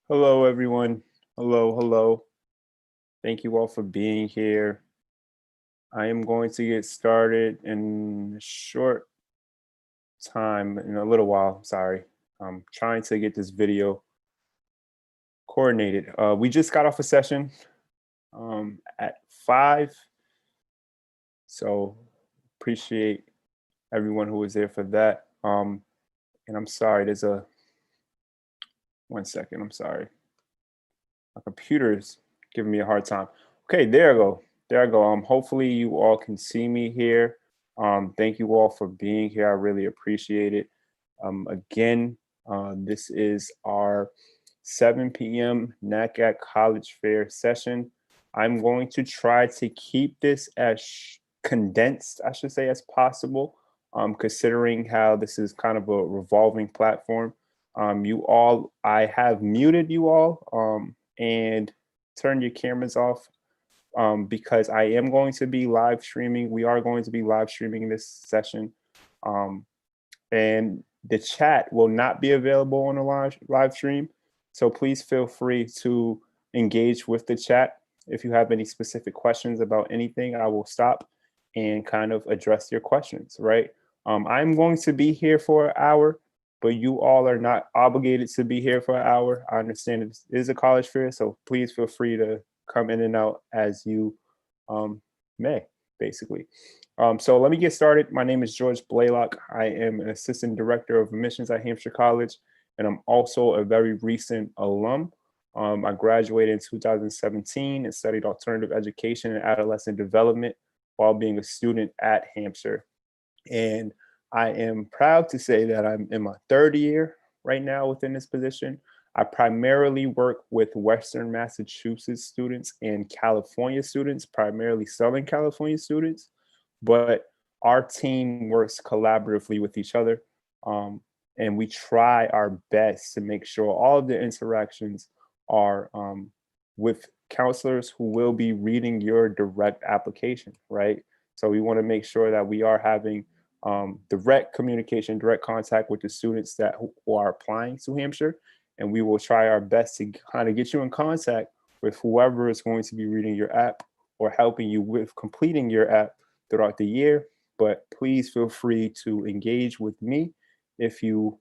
Hello, everyone. Hello, hello. Thank you all for being here. I am going to get started in a short time, in a little while. Sorry. I'm trying to get this video coordinated. We just got off a session at 5. So appreciate everyone who was there for that. And I'm sorry, there's a 1 second. I'm sorry. My computer's giving me a hard time. Okay, there I go. There I go. Hopefully you all can see me here. Thank you all for being here. I really appreciate it. Again, this is our 7 p.m. NACAC College Fair session. I'm going to try to keep this as condensed, I should say, as possible, considering how this is kind of a revolving platform. I have muted you all and turn your cameras off because I am going to be live streaming. We are going to be live streaming this session. And the chat will not be available on the live stream. So please feel free to engage with the chat. If you have any specific questions about anything, I will stop and kind of address your questions, right? I'm going to be here for an hour, but you all are not obligated to be here for an hour. I understand it is a college fair, so please feel free to come in and out as you may, basically. So let me get started. My name is George Blaylock. I am an assistant director of admissions at Hampshire College, and I'm also a very recent alum. I graduated in 2017 and studied alternative education and adolescent development while being a student at Hampshire. And I am proud to say that I'm in my 3rd year right now within this position. I primarily work with Western Massachusetts students and California students, primarily Southern California students, but our team works collaboratively with each other. And we try our best to make sure all of the interactions are with counselors who will be reading your direct application, right? So we want to make sure that we are having direct communication, direct contact with the students who are applying to Hampshire. And we will try our best to kind of get you in contact with whoever is going to be reading your app or helping you with completing your app throughout the year. But please feel free to engage with me if you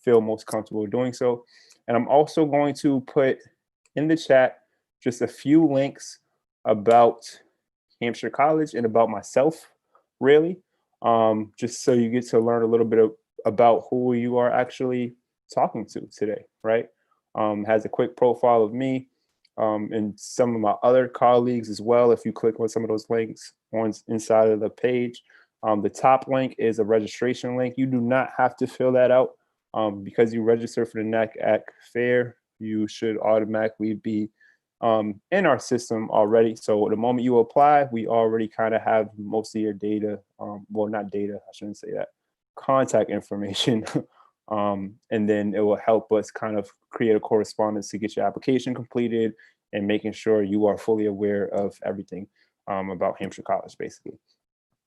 feel most comfortable doing so. And I'm also going to put in the chat just a few links about Hampshire College and about myself, really, just so you get to learn a little bit about who you are actually talking to today, right? Has a quick profile of me and some of my other colleagues as well. If you click on some of those links on inside of the page, the top link is a registration link. You do not have to fill that out because you register for the NACAC Fair. You should automatically be in our system already. So the moment you apply, we already kind of have most of your data. Well, not data, I shouldn't say that. Contact information. And then it will help us kind of create a correspondence to get your application completed and making sure you are fully aware of everything about Hampshire College, basically.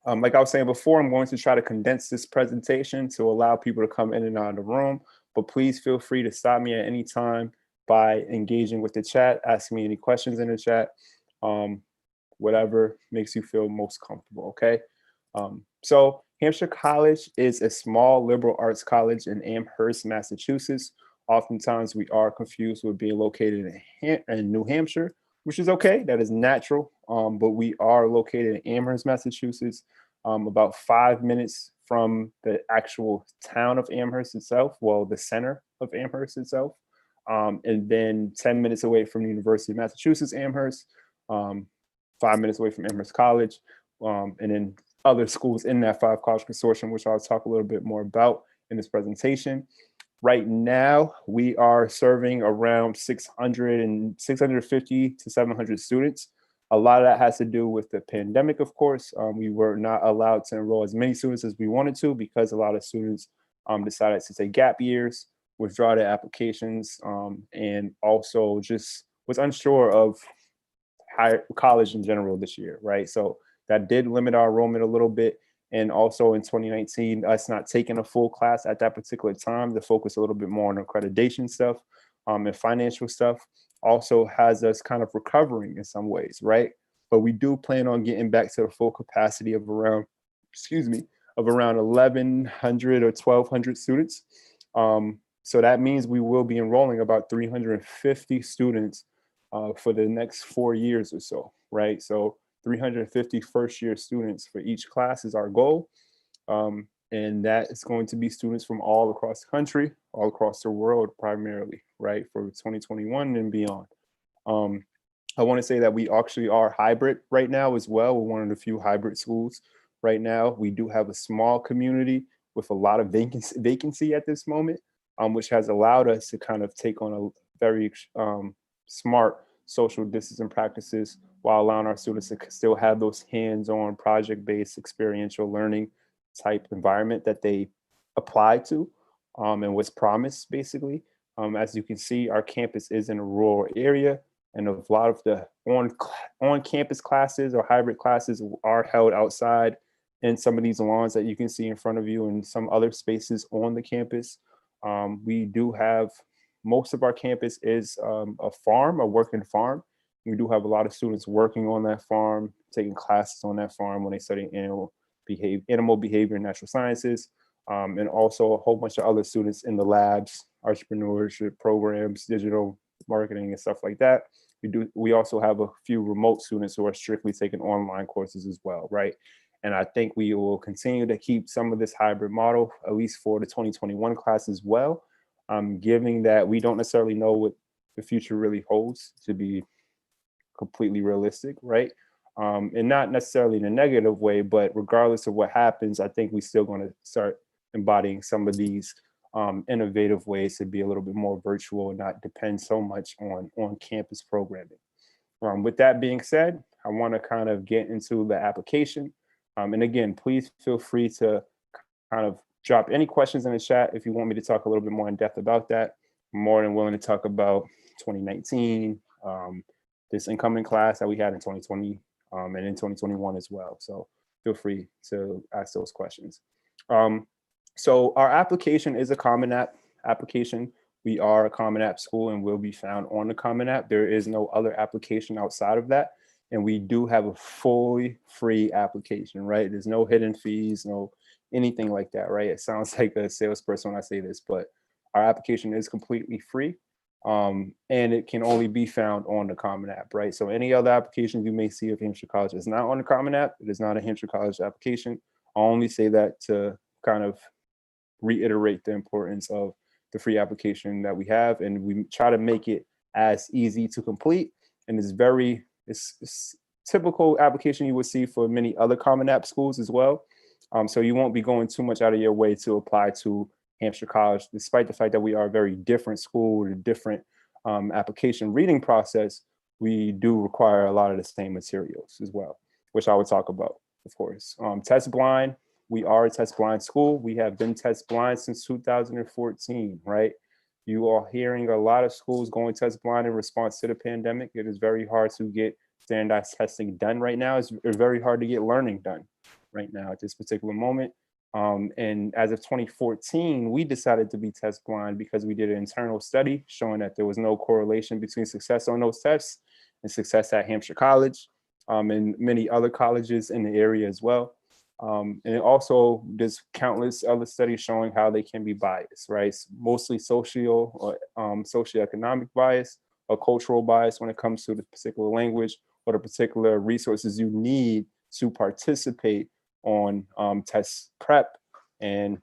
Like I was saying before, I'm going to try to condense this presentation to allow people to come in and out of the room, but please feel free to stop me at any time by engaging with the chat, asking me any questions in the chat, whatever makes you feel most comfortable, okay? So Hampshire College is a small liberal arts college in Amherst, Massachusetts. Oftentimes we are confused with being located in New Hampshire, which is okay, that is natural, but we are located in Amherst, Massachusetts, about 5 minutes from the actual town of Amherst itself, well, the center of Amherst itself, and then 10 minutes away from the University of Massachusetts, Amherst, 5 minutes away from Amherst College, and then other schools in that 5 college consortium, which I'll talk a little bit more about in this presentation. Right now, we are serving around 650 to 700 students. A lot of that has to do with the pandemic, of course. We were not allowed to enroll as many students as we wanted to because a lot of students decided to take gap years, withdraw their applications, and also just was unsure of higher college in general this year, right? So that did limit our enrollment a little bit. And also in 2019, us not taking a full class at that particular time to focus a little bit more on accreditation stuff and financial stuff also has us kind of recovering in some ways, right? But we do plan on getting back to the full capacity of around, excuse me, of around 1,100 or 1,200 students. So that means we will be enrolling about 350 students for the next 4 years or so, right? So 350 first-year students for each class is our goal. And that is going to be students from all across the country, all across the world primarily, right, for 2021 and beyond. I want to say that we actually are hybrid right now as well. We're one of the few hybrid schools right now. We do have a small community with a lot of vacancy at this moment, which has allowed us to kind of take on a very smart social distancing practices while allowing our students to still have those hands-on project-based experiential learning type environment that they apply to and what's promised basically. As you can see, our campus is in a rural area, and a lot of the on-campus classes or hybrid classes are held outside in some of these lawns that you can see in front of you and some other spaces on the campus. We do have, most of our campus is a farm, a working farm. We do have a lot of students working on that farm, taking classes on that farm when they study animal behavior and natural sciences, and also a whole bunch of other students in the labs, entrepreneurship programs, digital marketing and stuff like that. We also have a few remote students who are strictly taking online courses as well, right? And I think we will continue to keep some of this hybrid model, at least for the 2021 class as well, given that we don't necessarily know what the future really holds, to be completely realistic, right? And not necessarily in a negative way, but regardless of what happens, I think we're still going to start embodying some of these innovative ways to be a little bit more virtual and not depend so much on campus programming. With that being said, I want to kind of get into the application. And again, please feel free to kind of drop any questions in the chat if you want me to talk a little bit more in depth about that. I'm more than willing to talk about 2019, this incoming class that we had in 2020 and in 2021 as well. So feel free to ask those questions. So our application is a Common App application. We are a Common App school and will be found on the Common App. There is no other application outside of that. And we do have a fully free application, right? There's no hidden fees, no anything like that, right? It sounds like a salesperson when I say this, but our application is completely free. And it can only be found on the Common App, right? So any other applications you may see of Hampshire College is not on the Common App. It is not a Hampshire College application. I only say that to kind of reiterate the importance of the free application that we have, and we try to make it as easy to complete. And it's typical application you would see for many other Common App schools as well. So you won't be going too much out of your way to apply to Hampshire College, despite the fact that we are a very different school with a different application reading process. We do require a lot of the same materials as well, which I would talk about, of course. Test blind, we are a test blind school. We have been test blind since 2014, right? You are hearing a lot of schools going test blind in response to the pandemic. It is very hard to get standardized testing done right now. It's very hard to get learning done right now at this particular moment. And as of 2014, we decided to be test blind because we did an internal study showing that there was no correlation between success on those tests and success at Hampshire College and many other colleges in the area as well. And also there's countless other studies showing how they can be biased, right? It's mostly social or socioeconomic bias or cultural bias when it comes to the particular language or the particular resources you need to participate on test prep and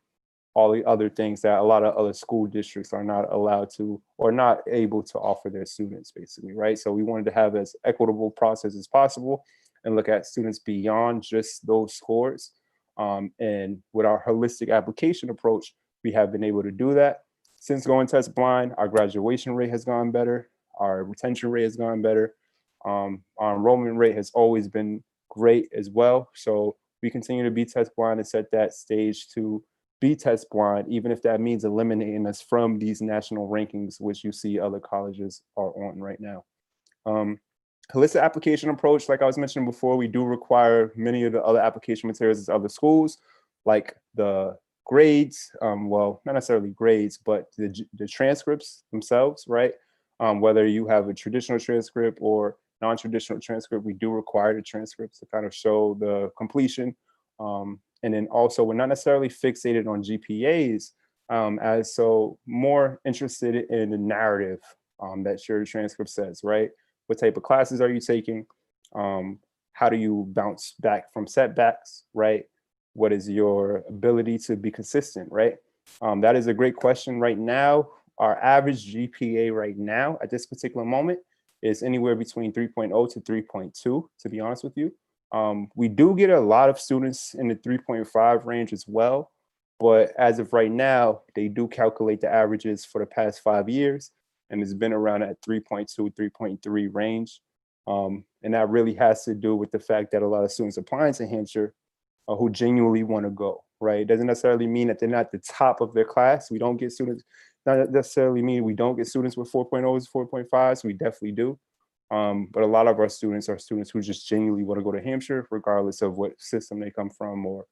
all the other things that a lot of other school districts are not allowed to or not able to offer their students, basically, right? So we wanted to have as equitable process as possible and look at students beyond just those scores. And with our holistic application approach, we have been able to do that. Since going test blind, our graduation rate has gone better. Our retention rate has gone better. Our enrollment rate has always been great as well. So we continue to be test blind and set that stage to be test blind, even if that means eliminating us from these national rankings, which you see other colleges are on right now. Holistic application approach, like I was mentioning before, we do require many of the other application materials as other schools, like the grades, well, not necessarily grades, but the transcripts themselves, right? Whether you have a traditional transcript or non-traditional transcript, we do require the transcripts to kind of show the completion. And then also, we're not necessarily fixated on GPAs, as so more interested in the narrative that your transcript says, right? What type of classes are you taking? How do you bounce back from setbacks, right? What is your ability to be consistent, right? That is a great question. Right now, our average GPA right now at this particular moment is anywhere between 3.0 to 3.2, to be honest with you. We do get a lot of students in the 3.5 range as well, but as of right now, they do calculate the averages for the past 5 years, and it's been around at 3.2, 3.3 range. And that really has to do with the fact that a lot of students applying to Hampshire who genuinely want to go, right? It doesn't necessarily mean that they're not the top of their class. We don't get students, not necessarily mean we don't get students with 4.0s, 4.5s. We definitely do. But a lot of our students are students who just genuinely want to go to Hampshire, regardless of what system they come from or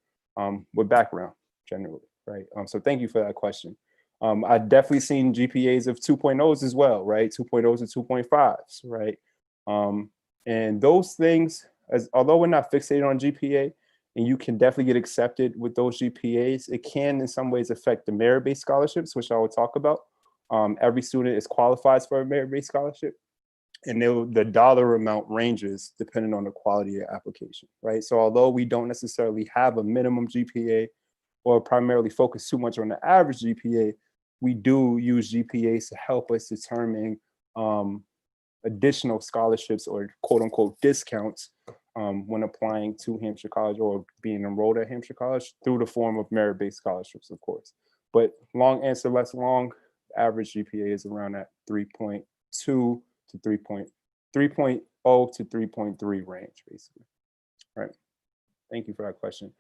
what background generally, right? So thank you for that question. I've definitely seen GPAs of 2.0s as well, right? 2.0s and 2.5s, right? And those things, although we're not fixated on GPA, and you can definitely get accepted with those GPAs, it can in some ways affect the merit-based scholarships, which I will talk about. Every student is qualified for a merit-based scholarship, and the dollar amount ranges depending on the quality of application, right? So although we don't necessarily have a minimum GPA or primarily focus too much on the average GPA, we do use GPAs to help us determine additional scholarships or quote unquote discounts when applying to Hampshire College or being enrolled at Hampshire College through the form of merit-based scholarships, of course. But long answer, less long, average GPA is around that 3.2 to 3.0 to 3.3 range, basically. Right. Thank you for that question.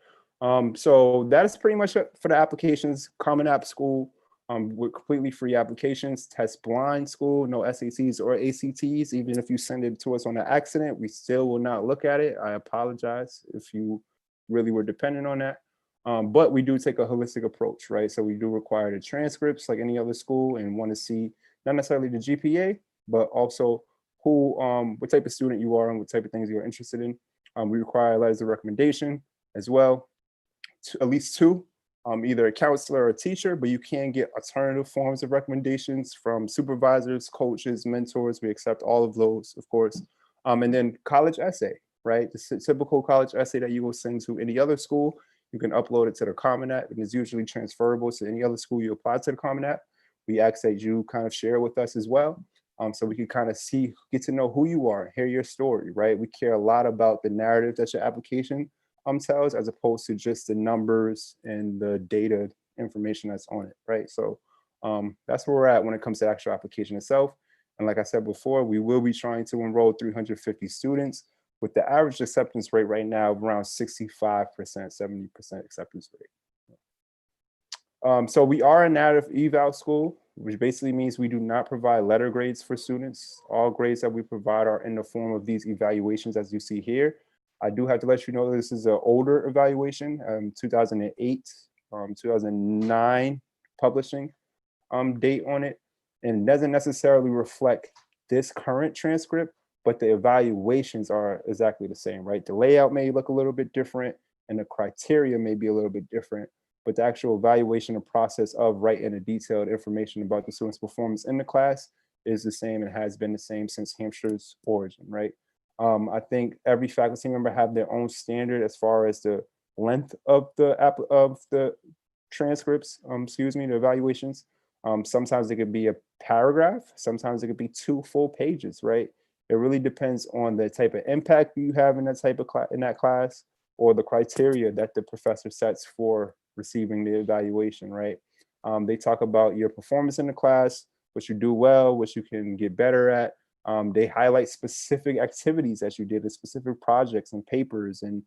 So that is pretty much it for the applications. Common App School with completely free applications, test blind school, no SATs or ACTs. Even if you send it to us on an accident, we still will not look at it. I apologize if you really were dependent on that. But we do take a holistic approach, right? So we do require the transcripts like any other school and want to see not necessarily the GPA, but also who, what type of student you are and what type of things you're interested in. We require letters of recommendation as well, at least two, either a counselor or a teacher, but you can get alternative forms of recommendations from supervisors, coaches, mentors. We accept all of those, of course. And then college essay, right? The typical college essay that you will send to any other school, you can upload it to the Common App, and it's usually transferable to any other school you apply to the Common App. We ask that you kind of share with us as well. So we can kind of get to know who you are, hear your story, right? We care a lot about the narrative that your application tells, as opposed to just the numbers and the data information that's on it, right? So that's where we're at when it comes to the actual application itself. And like I said before, we will be trying to enroll 350 students with the average acceptance rate right now of around 65%, 70% acceptance rate. So we are a narrative eval school, which basically means we do not provide letter grades for students. All grades that we provide are in the form of these evaluations, as you see here. I do have to let you know that this is an older evaluation, 2008, 2009 publishing date on it, and it doesn't necessarily reflect this current transcript, but the evaluations are exactly the same, right? The layout may look a little bit different and the criteria may be a little bit different, but the actual evaluation and process of writing a detailed information about the student's performance in the class is the same and has been the same since Hampshire's origin, right? I think every faculty member have their own standard as far as the length of the transcripts, the evaluations. Sometimes it could be a paragraph, sometimes it could be 2 full pages, right? It really depends on the type of impact you have in that type of in that class, or the criteria that the professor sets for receiving the evaluation, right? They talk about your performance in the class, what you do well, what you can get better at. They highlight specific activities that you did, the specific projects and papers and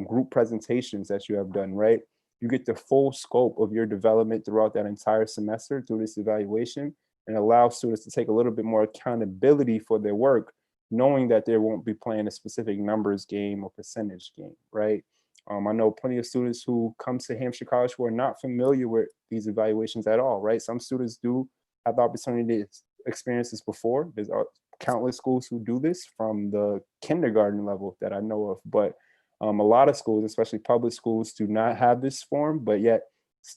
group presentations that you have done, right? You get the full scope of your development throughout that entire semester through this evaluation, and allow students to take a little bit more accountability for their work knowing that they won't be playing a specific numbers game or percentage game, right? I know plenty of students who come to Hampshire College who are not familiar with these evaluations at all, right? Some students do have the opportunity to experience this before. There's countless schools who do this from the kindergarten level that I know of, but a lot of schools, especially public schools, do not have this form, but yet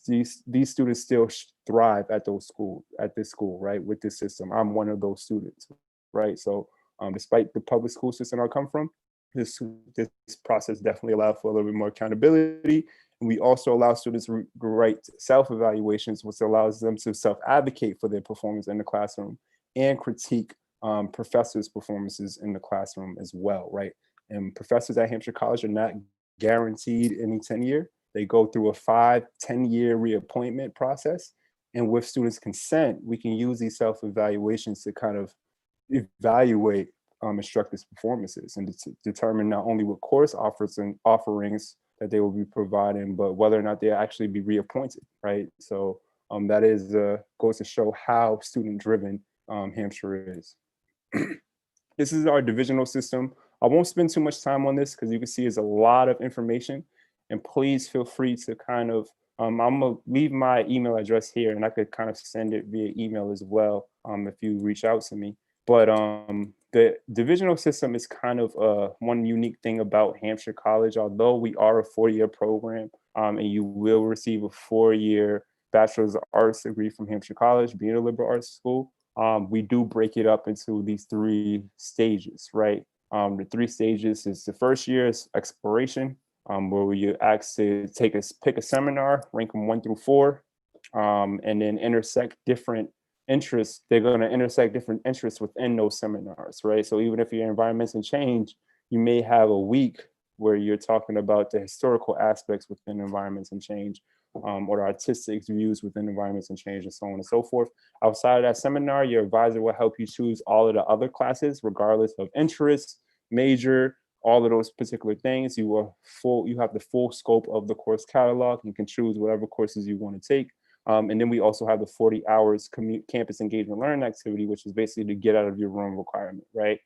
these students still thrive at this school, right? With this system. I'm one of those students, right? So despite the public school system I come from, this process definitely allows for a little bit more accountability. And we also allow students to write self-evaluations, which allows them to self-advocate for their performance in the classroom and critique professors' performances in the classroom as well, right? And professors at Hampshire College are not guaranteed any tenure. They go through a 5-10-year reappointment process. And with students' consent, we can use these self-evaluations to kind of evaluate instructors' performances and to determine not only what course offers and offerings that they will be providing, but whether or not they'll actually be reappointed, right? So that is goes to show how student-driven Hampshire is. This is our divisional system. I won't spend too much time on this because you can see it's a lot of information. And please feel free to kind of, I'm gonna leave my email address here and I could kind of send it via email as well if you reach out to me. But the divisional system is kind of one unique thing about Hampshire College. Although we are a 4-year program and you will receive a 4-year Bachelor's of Arts degree from Hampshire College, being a liberal arts school, we do break it up into these 3 stages, right? The 3 stages is the first year is exploration, where you're asked to pick a seminar, rank them 1 through 4, and then intersect different interests. They're going to intersect different interests within those seminars, right? So even if you're environments and change, you may have a week where you're talking about the historical aspects within environments and change, or the artistic views within environments and change, and so on and so forth. Outside of that seminar, your advisor will help you choose all of the other classes, regardless of interest, major, all of those particular things. You have the full scope of the course catalog. You can choose whatever courses you want to take. And then we also have the 40 hours campus engagement learning activity, which is basically to get out of your room requirement, right?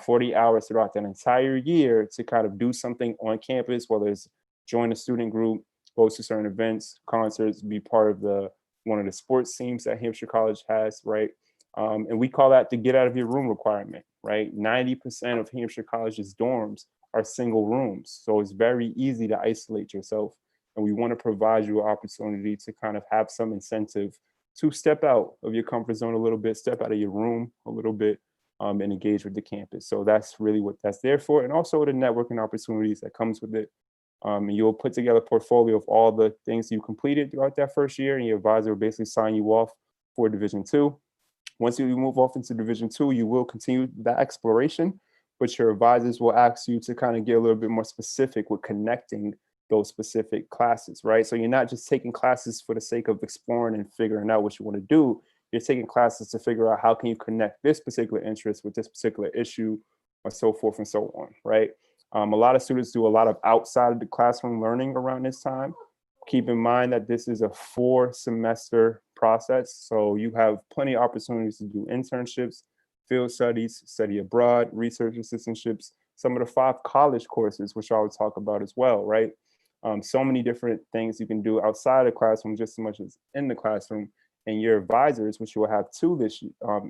40 hours throughout that entire year to kind of do something on campus, whether it's join a student group, go to certain events, concerts, be part of one of the sports teams that Hampshire College has, right? And we call that the get out of your room requirement, right? 90% of Hampshire College's dorms are single rooms. So it's very easy to isolate yourself. And we want to provide you an opportunity to kind of have some incentive to step out of your comfort zone a little bit, step out of your room a little bit, and engage with the campus. So that's really what that's there for. And also the networking opportunities that comes with it. And you'll put together a portfolio of all the things you completed throughout that first year, and your advisor will basically sign you off for Division 2. Once you move off into Division 2, you will continue that exploration, but your advisors will ask you to kind of get a little bit more specific with connecting those specific classes, right? So you're not just taking classes for the sake of exploring and figuring out what you want to do. You're taking classes to figure out how can you connect this particular interest with this particular issue, or so forth and so on, right? A lot of students do a lot of outside of the classroom learning around this time. Keep in mind that this is a 4-semester process, so you have plenty of opportunities to do internships, field studies, study abroad, research assistantships, some of the 5 college courses, which I will talk about as well, right? So many different things you can do outside the classroom just as much as in the classroom. And your advisors, which you will have 2 this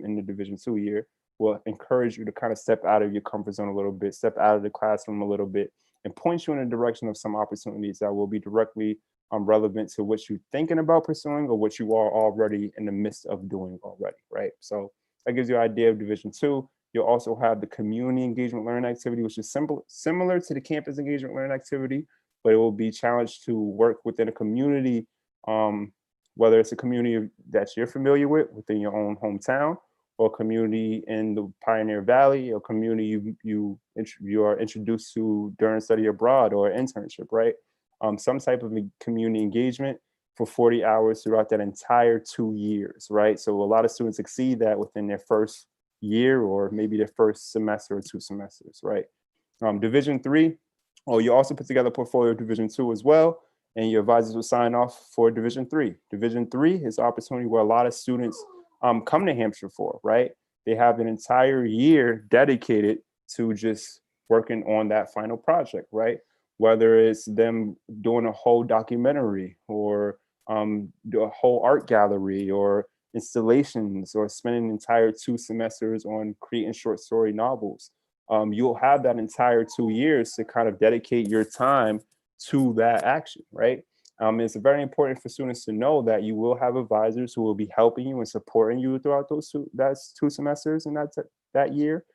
in the Division 2 year, will encourage you to kind of step out of your comfort zone a little bit, step out of the classroom a little bit, and point you in the direction of some opportunities that will be directly relevant to what you're thinking about pursuing or what you are already in the midst of doing already, right? So that gives you an idea of Division 2. You'll also have the community engagement learning activity, which is similar to the campus engagement learning activity, but it will be challenged to work within a community, whether it's a community that you're familiar with within your own hometown, or a community in the Pioneer Valley, or community you are introduced to during study abroad or internship, right? Some type of community engagement for 40 hours throughout that entire 2 years, right? So a lot of students exceed that within their first year or maybe their first semester or 2 semesters, right? Division 3, you also put together a portfolio of Division 2 as well, and your advisors will sign off for Division 3. Division 3 is an opportunity where a lot of students come to Hampshire for, right? they have an entire year dedicated to just working on that final project, right? Whether it's them doing a whole documentary or do a whole art gallery or installations or spending entire 2 semesters on creating short story novels. You'll have that entire 2 years to kind of dedicate your time to that action, right? It's very important for students to know that you will have advisors who will be helping you and supporting you throughout that's 2 semesters and that year,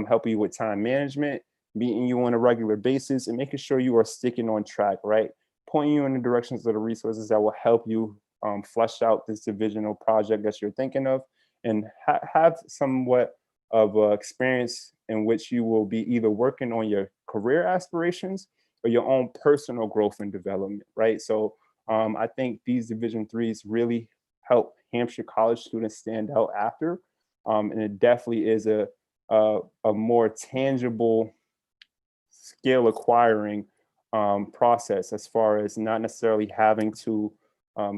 helping you with time management, meeting you on a regular basis, and making sure you are sticking on track, right? Pointing you in the directions of the resources that will help you flesh out this divisional project that you're thinking of, and have somewhat of experience in which you will be either working on your career aspirations or your own personal growth and development, right? So I think these Division threes really help Hampshire College students stand out after, and it definitely is a more tangible skill acquiring process, as far as not necessarily having to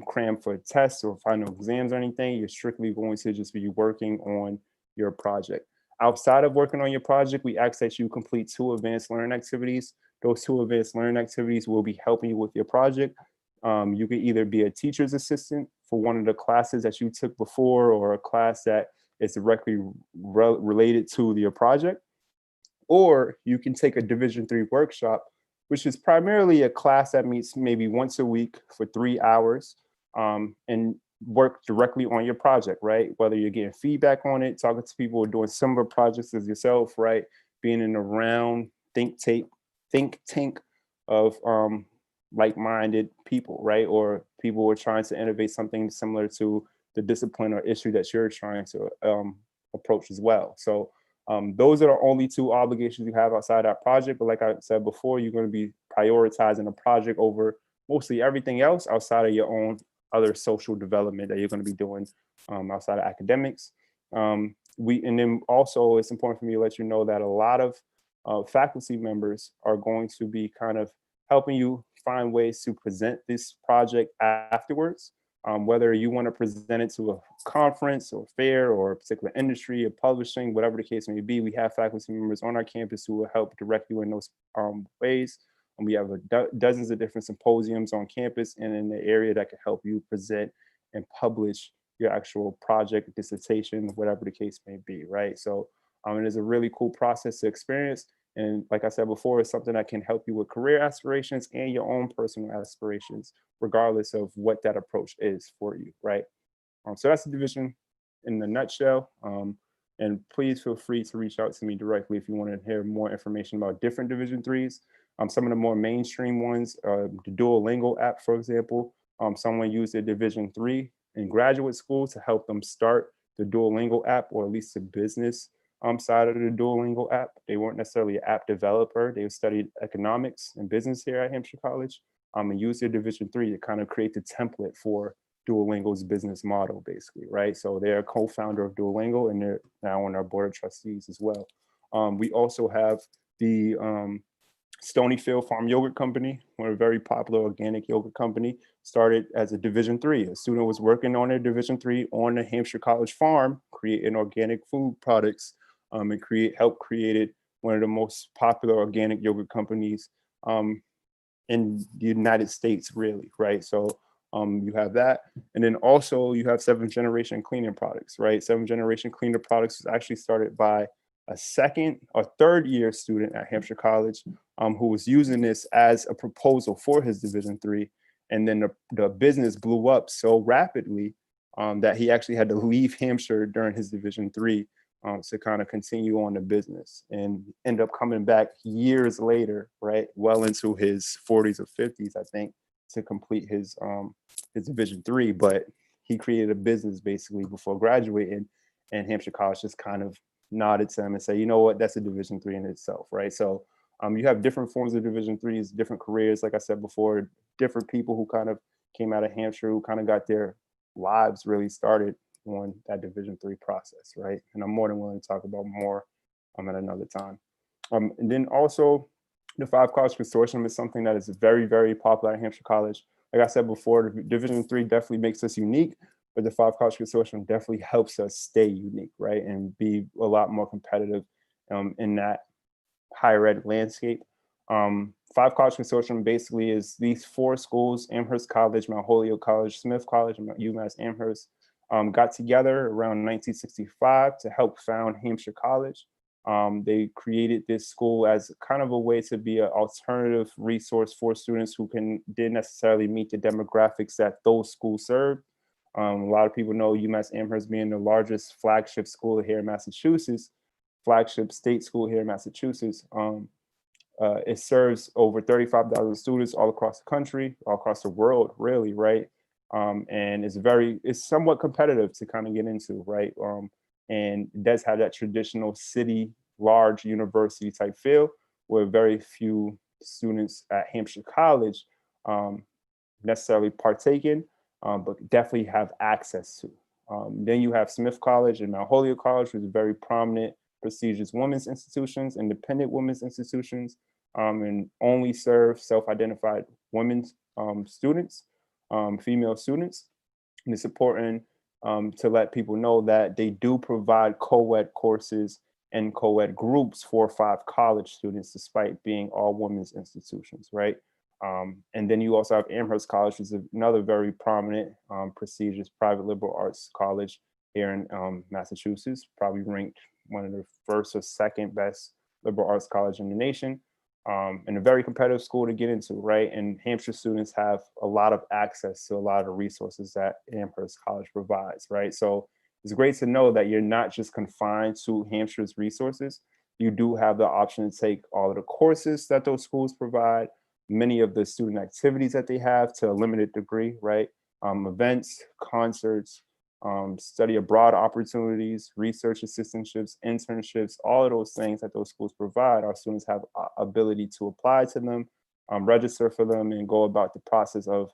cram for tests or final exams or anything. You're strictly going to just be working on your project. Outside of working on your project, we ask that you complete 2 advanced learning activities. Those 2 advanced learning activities will be helping you with your project. You could either be a teacher's assistant for one of the classes that you took before, or a class that is directly related to your project, or you can take a Division three workshop, which is primarily a class that meets maybe once a week for 3 hours, and work directly on your project, right? Whether you're getting feedback on it, talking to people, or doing similar projects as yourself, right? Being in a round think tank of like-minded people, right? Or people who are trying to innovate something similar to the discipline or issue that you're trying to approach as well. So those are the only 2 obligations you have outside that project. But like I said before, you're going to be prioritizing a project over mostly everything else outside of your own other social development that you're going to be doing outside of academics. And then also it's important for me to let you know that a lot of faculty members are going to be kind of helping you find ways to present this project afterwards. Whether you want to present it to a conference or fair or a particular industry or publishing, whatever the case may be, we have faculty members on our campus who will help direct you in those ways. And we have dozens of different symposiums on campus and in the area that can help you present and publish your actual project, dissertation, whatever the case may be, right? So it is a really cool process to experience. And like I said before, it's something that can help you with career aspirations and your own personal aspirations, regardless of what that approach is for you, right? So that's the division in a nutshell. And please feel free to reach out to me directly if you want to hear more information about different Division threes. Some of the more mainstream ones, the Duolingo app, for example. Someone used their Division three in graduate school to help them start the Duolingo app, or at least the business side of the Duolingo app. They weren't necessarily an app developer. They studied economics and business here at Hampshire College, and used their Division three to kind of create the template for Duolingo's business model, basically, right? So they're a co-founder of Duolingo, and they're now on our board of trustees as well. We also have the Stonyfield Farm Yogurt Company, one a very popular organic yogurt company, started as a Division three. A student was working on their Division three on the Hampshire College farm, creating organic food products, and helped created one of the most popular organic yogurt companies in the United States, really, right? So you have that. And then also you have 7th Generation Cleaner Products, right? 7th Generation Cleaner Products was actually started by a second or third year student at Hampshire College who was using this as a proposal for his Division three. And then the business blew up so rapidly that he actually had to leave Hampshire during his Division three to kind of continue on the business, and end up coming back years later, right? Well into his 40s or 50s, I think, to complete his Division three. But he created a business basically before graduating, and Hampshire College just kind of nodded to him and say, you know what, that's a Division three in itself, right? So you have different forms of Division threes, different careers, like I said before, different people who kind of came out of Hampshire, who kind of got their lives really started on that Division three process, right? And I'm more than willing to talk about more at another time. And then also, the 5 College Consortium is something that is very, very popular at Hampshire College. Like I said before, the Division three definitely makes us unique, but the Five College Consortium definitely helps us stay unique, right, and be a lot more competitive in that higher ed landscape. Five College Consortium basically is these four schools: Amherst College, Mount Holyoke College, Smith College, and UMass Amherst, got together around 1965 to help found Hampshire College. They created this school as kind of a way to be an alternative resource for students who didn't necessarily meet the demographics that those schools served. A lot of people know UMass Amherst being the largest flagship school here in Massachusetts, flagship state school here in Massachusetts. It serves over 35,000 students all across the country, all across the world, really, right? And it's somewhat competitive to kind of get into, right? And it does have that traditional city, large university type feel, where very few students at Hampshire College necessarily partake in, but definitely have access to. Then you have Smith College and Mount Holyoke College, which is very prominent, prestigious women's institutions, independent women's institutions, and only serve self-identified women's students, female students. And it's important to let people know that they do provide co-ed courses and co-ed groups for Five College students, despite being all women's institutions, right? And then you also have Amherst College, which is another very prominent, prestigious private liberal arts college here in Massachusetts, probably ranked one of the first or second best liberal arts college in the nation, and a very competitive school to get into, right? And Hampshire students have a lot of access to a lot of the resources that Amherst College provides, right? So it's great to know that you're not just confined to Hampshire's resources. You do have the option to take all of the courses that those schools provide, many of the student activities that they have to a limited degree, right? Events, concerts, study abroad opportunities, research assistantships, internships, all of those things that those schools provide, our students have ability to apply to them, register for them, and go about the process of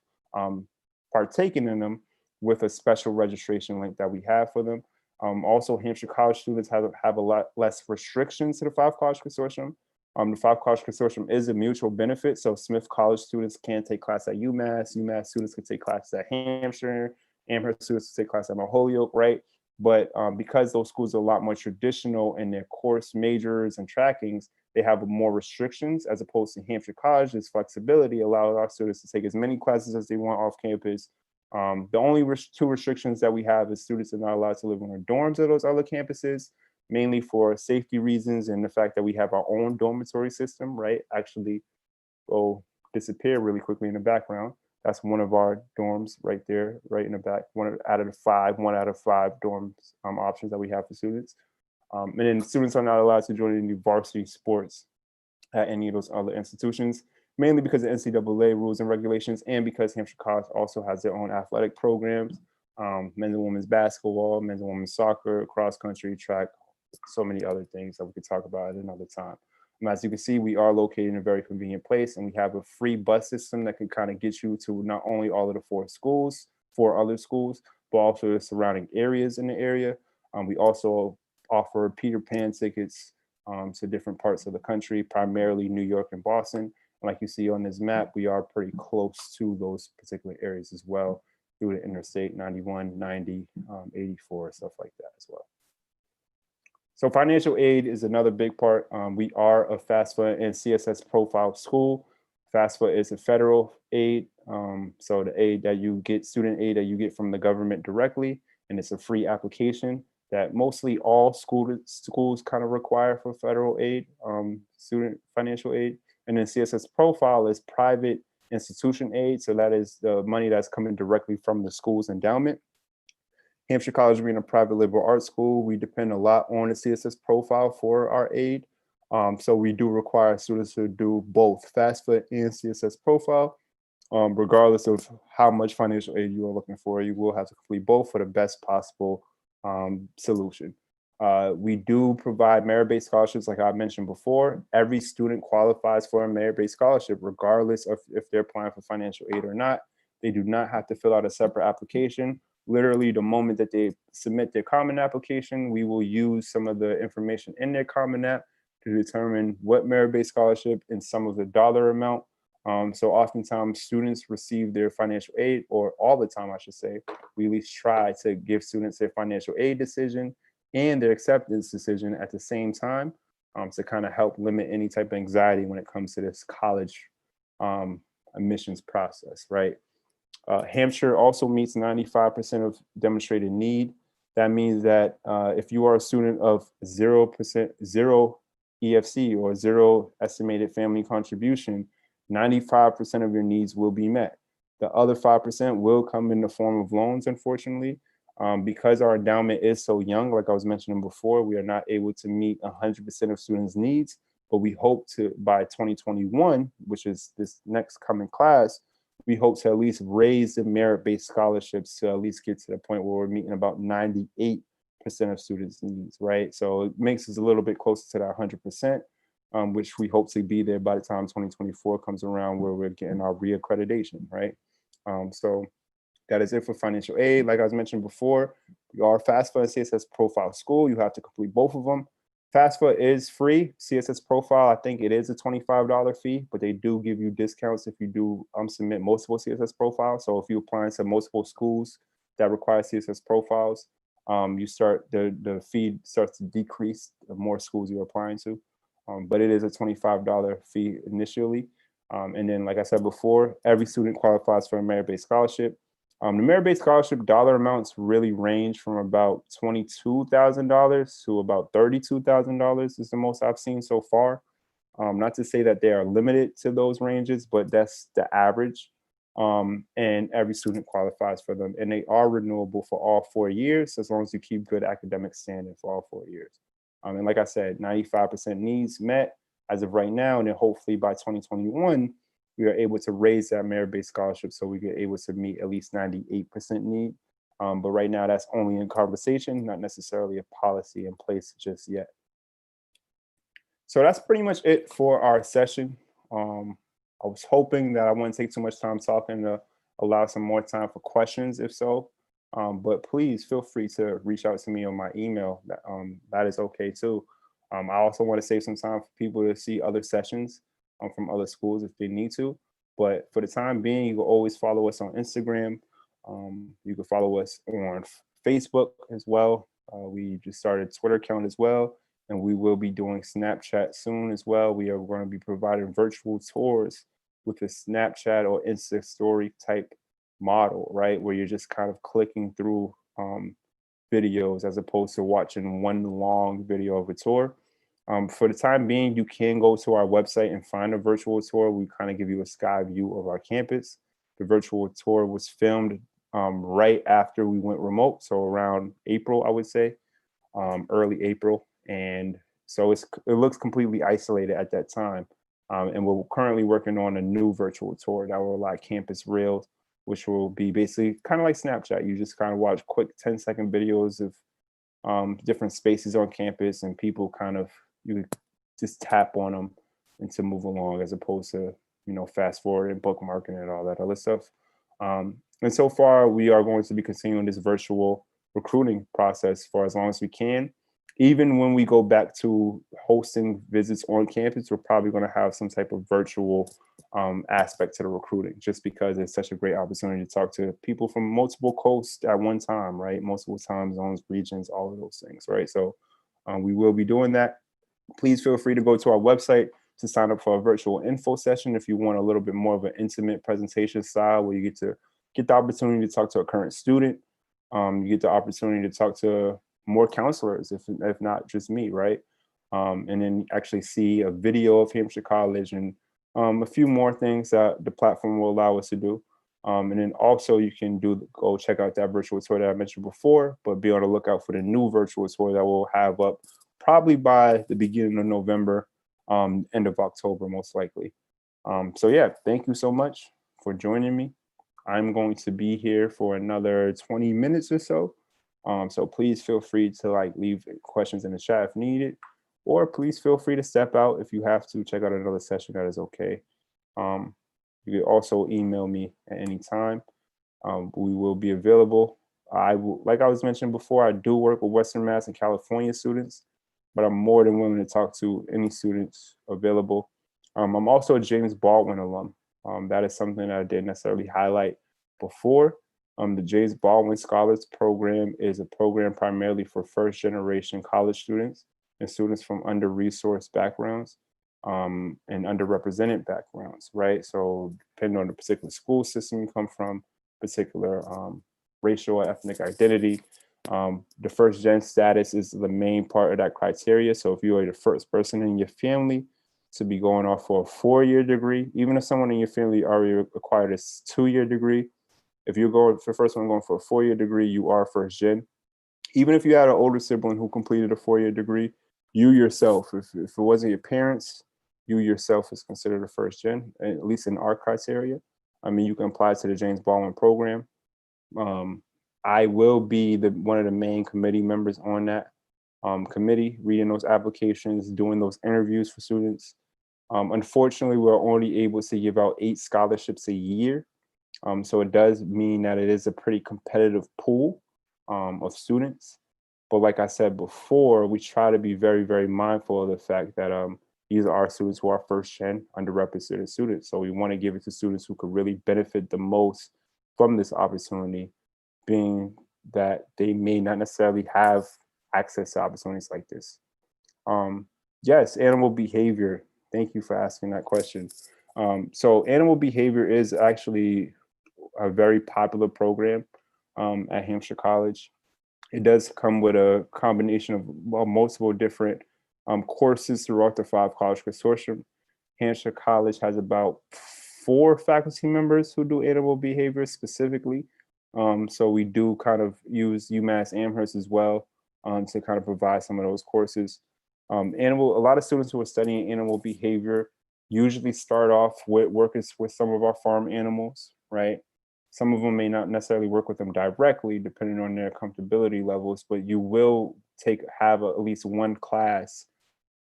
partaking in them with a special registration link that we have for them. Also, Hampshire College students have a lot less restrictions to the Five College Consortium. The Five College Consortium is a mutual benefit, so Smith College students can take classes at UMass students can take classes at Hampshire, Amherst students can take classes at Mount Holyoke, right? But because those schools are a lot more traditional in their course majors and trackings, they have more restrictions as opposed to Hampshire College's flexibility allows our students to take as many classes as they want off campus. The only two restrictions that we have is students are not allowed to live in our dorms at those other campuses, mainly for safety reasons and the fact that we have our own dormitory system, right? Actually, will disappear really quickly in the background. That's one of our dorms right there, right in the back. One out of five dorms options that we have for students. And then students are not allowed to join any varsity sports at any of those other institutions, mainly because of NCAA rules and regulations, and because Hampshire College also has their own athletic programs, men's and women's basketball, men's and women's soccer, cross country, track, so many other things that we could talk about at another time. As you can see, we are located in a very convenient place, and we have a free bus system that can kind of get you to not only all of the four other schools, but also the surrounding areas in the area. We also offer Peter Pan tickets to different parts of the country, primarily New York and Boston. And like you see on this map, we are pretty close to those particular areas as well through the Interstate 91, 90, 84, stuff like that as well. So financial aid is another big part. We are a FAFSA and CSS profile school. FAFSA is a federal aid. So the aid that you get, student aid that you get from the government directly, and it's a free application that mostly all schools kind of require for federal aid, student financial aid. And then CSS profile is private institution aid. So that is the money that's coming directly from the school's endowment. Hampshire College being a private liberal arts school, we depend a lot on the CSS profile for our aid. So we do require students to do both FAFSA and CSS profile. Regardless of how much financial aid you are looking for, you will have to complete both for the best possible solution. We do provide merit-based scholarships, like I mentioned before. Every student qualifies for a merit-based scholarship, regardless of if they're applying for financial aid or not. They do not have to fill out a separate application. Literally, the moment that they submit their Common application, we will use some of the information in their Common App to determine what merit-based scholarship and some of the dollar amount So oftentimes students receive their financial aid, or all the time, I should say, we at least try to give students their financial aid decision and their acceptance decision at the same time, to kind of help limit any type of anxiety when it comes to this college um, admissions process, right? Hampshire also meets 95% of demonstrated need. That means that if you are a student of 0%, zero EFC or zero estimated family contribution, 95% of your needs will be met. The other 5% will come in the form of loans, unfortunately. Because our endowment is so young, like I was mentioning before, we are not able to meet 100% of students' needs, but we hope to, by 2021, which is this next coming class, we hope to at least raise the merit-based scholarships to at least get to the point where we're meeting about 98% of students' needs, right? So it makes us a little bit closer to that 100%, which we hope to be there by the time 2024 comes around, where we're getting our reaccreditation, right? So that is it for financial aid. Like I was mentioned before, we are FAFSA and CSS Profile School. You have to complete both of them. FAFSA is free. CSS Profile, I think it is a $25 fee, but they do give you discounts if you do submit multiple CSS profiles. So if you apply to multiple schools that require CSS profiles, the fee starts to decrease the more schools you're applying to. But it is a $25 fee initially. And then, like I said before, every student qualifies for a merit-based scholarship. The merit-based scholarship dollar amounts really range from about $22,000 to about $32,000 is the most I've seen so far. Not to say that they are limited to those ranges, but that's the average. And every student qualifies for them. And they are renewable for all 4 years, as long as you keep good academic standing for all 4 years. And like I said, 95% needs met as of right now. And then hopefully by 2021, we are able to raise that merit-based scholarship so we get able to meet at least 98% need. But right now, that's only in conversation, not necessarily a policy in place just yet. So that's pretty much it for our session. I was hoping that I wouldn't take too much time talking to allow some more time for questions, if so. But please feel free to reach out to me on my email. That is okay too. I also want to save some time for people to see other sessions from other schools if they need to. But for the time being, you can always follow us on Instagram. You can follow us on Facebook as well. We just started a Twitter account as well. And we will be doing Snapchat soon as well. We are going to be providing virtual tours with a Snapchat or Insta story type model, right? Where you're just kind of clicking through videos as opposed to watching one long video of a tour. For the time being, you can go to our website and find a virtual tour. We kind of give you a sky view of our campus. The virtual tour was filmed right after we went remote, so around April, I would say, early April. And so it looks completely isolated at that time. And we're currently working on a new virtual tour that will allow campus reels, which will be basically kind of like Snapchat. You just kind of watch quick 10-second videos of different spaces on campus, and people kind of, you just tap on them and to move along, as opposed to, fast forward and bookmarking and all that other stuff. And so far, we are going to be continuing this virtual recruiting process for as long as we can. Even when we go back to hosting visits on campus, we're probably going to have some type of virtual aspect to the recruiting, just because it's such a great opportunity to talk to people from multiple coasts at one time, right? Multiple time zones, regions, all of those things, right? So we will be doing that. Please feel free to go to our website to sign up for a virtual info session if you want a little bit more of an intimate presentation style, where you get the opportunity to talk to a current student. You get the opportunity to talk to more counselors, if not just me, right? And then actually see a video of Hampshire College and a few more things that the platform will allow us to do. And then also you can go check out that virtual tour that I mentioned before, but be on the lookout for the new virtual tour that we'll have up probably by the beginning of November, end of October, most likely. So yeah, thank you so much for joining me. I'm going to be here for another 20 minutes or so. So please feel free to leave questions in the chat if needed, or please feel free to step out if you have to check out another session. That is okay. You can also email me at any time. We will be available. Like I was mentioning before, I do work with Western Mass and California students, but I'm more than willing to talk to any students available. I'm also a James Baldwin alum. That is something that I didn't necessarily highlight before. The James Baldwin Scholars Program is a program primarily for first generation college students and students from under-resourced backgrounds and underrepresented backgrounds, right? So depending on the particular school system you come from, particular racial or ethnic identity, the first gen status is the main part of that criteria. So if you are the first person in your family to be going off for a 4-year degree, even if someone in your family already acquired a 2-year degree, if you're going for the first one going for a 4-year degree, you are first gen. Even if you had an older sibling who completed a 4-year degree, you yourself, if it wasn't your parents, you yourself is considered a first gen, at least in our criteria. I mean, you can apply to the James Baldwin program. I will be one of the main committee members on that committee, reading those applications, doing those interviews for students. Unfortunately, we're only able to give out 8 scholarships a year. So it does mean that it is a pretty competitive pool of students. But like I said before, we try to be very, very mindful of the fact that these are our students who are first gen underrepresented students. So we want to give it to students who could really benefit the most from this opportunity, being that they may not necessarily have access to opportunities like this. Yes, animal behavior. Thank you for asking that question. So animal behavior is actually a very popular program at Hampshire College. It does come with a combination of multiple different courses throughout the 5 college consortium. Hampshire College has about 4 faculty members who do animal behavior specifically. So we do kind of use UMass Amherst as well to kind of provide some of those courses. A lot of students who are studying animal behavior usually start off with working with some of our farm animals, right? Some of them may not necessarily work with them directly, depending on their comfortability levels, but you will have at least one class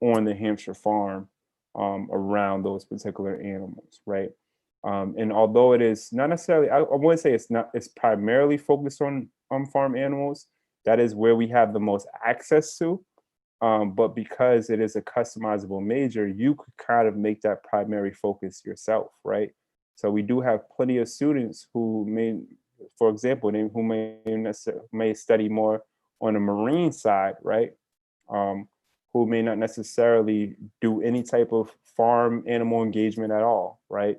on the Hampshire farm around those particular animals, right? And although it is not necessarily, I wouldn't say it's primarily focused on farm animals. That is where we have the most access to. But because it is a customizable major, you could kind of make that primary focus yourself, right? So we do have plenty of students who may, for example, who may study more on the marine side, right? Who may not necessarily do any type of farm animal engagement at all, right?